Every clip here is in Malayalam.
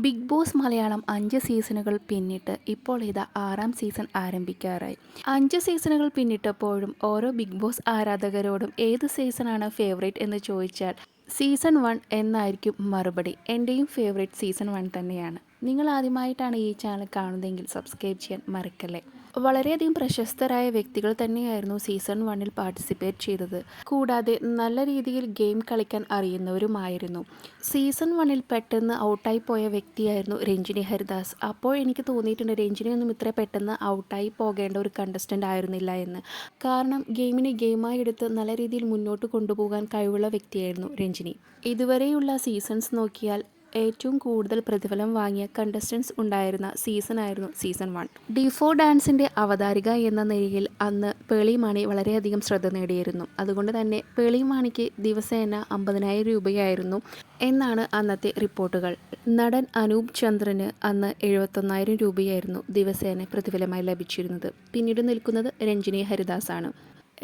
ബിഗ് ബോസ് മലയാളം 5 സീസണുകൾ പിന്നിട്ട് ഇപ്പോൾ ഇതാ 6ാം സീസൺ ആരംഭിക്കാറായി. 5 സീസണുകൾ പിന്നിട്ടപ്പോഴും ഓരോ ബിഗ് ബോസ് ആരാധകരോടും ഏത് സീസണാണ് ഫേവറേറ്റ് എന്ന് ചോദിച്ചാൽ സീസൺ 1 എന്നായിരിക്കും മറുപടി. എൻ്റെയും ഫേവറേറ്റ് സീസൺ 1 തന്നെയാണ്. നിങ്ങൾ ആദ്യമായിട്ടാണ് ഈ ചാനൽ കാണുന്നതെങ്കിൽ സബ്സ്ക്രൈബ് ചെയ്യാൻ മറക്കല്ലേ. വളരെയധികം പ്രശസ്തരായ വ്യക്തികൾ തന്നെയായിരുന്നു സീസൺ 1 പാർട്ടിസിപ്പേറ്റ് ചെയ്തത്. കൂടാതെ നല്ല രീതിയിൽ ഗെയിം കളിക്കാൻ അറിയുന്നവരുമായിരുന്നു. സീസൺ 1 പെട്ടെന്ന് ഔട്ടായി പോയ വ്യക്തിയായിരുന്നു രഞ്ജിനി ഹരിദാസ്. അപ്പോൾ എനിക്ക് തോന്നിയിട്ടുണ്ട് രഞ്ജിനിയൊന്നും ഇത്ര പെട്ടെന്ന് ഔട്ടായി പോകേണ്ട ഒരു കണ്ടസ്റ്റൻ്റ് ആയിരുന്നില്ല എന്ന്. കാരണം ഗെയിമിനെ ഗെയിമായി എടുത്ത് നല്ല രീതിയിൽ മുന്നോട്ട് കൊണ്ടുപോകാൻ കഴിവുള്ള വ്യക്തിയായിരുന്നു രഞ്ജിനി. ഇതുവരെയുള്ള സീസൺസ് നോക്കിയാൽ ഏറ്റവും കൂടുതൽ പ്രതിഫലം വാങ്ങിയ കണ്ടസ്റ്റൻസ് ഉണ്ടായിരുന്ന സീസണായിരുന്നു സീസൺ 1. D4 ഡാൻസിൻ്റെ അവതാരിക എന്ന നിലയിൽ അന്ന് പേളി മാണി വളരെയധികം ശ്രദ്ധ നേടിയിരുന്നു. അതുകൊണ്ട് തന്നെ പേളി മാണിക്ക് ദിവസേന 50,000 രൂപയായിരുന്നു എന്നാണ് അന്നത്തെ റിപ്പോർട്ടുകൾ. നടൻ അനൂപ് ചന്ദ്രന് അന്ന് 71,000 രൂപയായിരുന്നു ദിവസേന പ്രതിഫലമായി ലഭിച്ചിരുന്നത്. പിന്നീട് നിൽക്കുന്നത് രഞ്ജിനി ഹരിദാസ് ആണ്.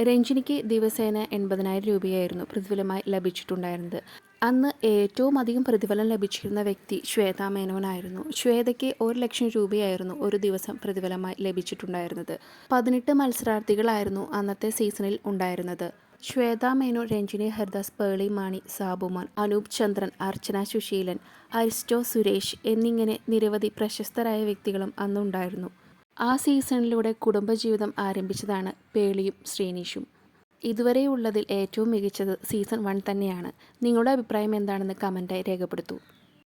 രഞ്ജിനിക്ക് ദിവസേന 80,000 രൂപയായിരുന്നു പ്രതിഫലമായി ലഭിച്ചിട്ടുണ്ടായിരുന്നത്. അന്ന് ഏറ്റവും അധികം പ്രതിഫലം ലഭിച്ചിരുന്ന വ്യക്തി ശ്വേതാ മേനോനായിരുന്നു. ശ്വേതയ്ക്ക് 1,00,000 രൂപയായിരുന്നു ഒരു ദിവസം പ്രതിഫലമായി ലഭിച്ചിട്ടുണ്ടായിരുന്നത്. 18 മത്സരാർത്ഥികളായിരുന്നു അന്നത്തെ സീസണിൽ ഉണ്ടായിരുന്നത്. ശ്വേതാ മേനോൻ, രഞ്ജിനി ഹരിദാസ്, പേളി മാണി, സാബുമാൻ, അനൂപ് ചന്ദ്രൻ, അർച്ചന സുശീലൻ, അരിസ്റ്റോ സുരേഷ് എന്നിങ്ങനെ നിരവധി പ്രശസ്തരായ വ്യക്തികളും അന്നുണ്ടായിരുന്നു. ആ സീസണിലൂടെ കുടുംബജീവിതം ആരംഭിച്ചതാണ് പേളിയും ശ്രീനിഷും. ഇതുവരെയുള്ളതിൽ ഏറ്റവും മികച്ചത് സീസൺ 1 തന്നെയാണ്. നിങ്ങളുടെ അഭിപ്രായം എന്താണെന്ന് കമൻറ്റായി രേഖപ്പെടുത്തൂ.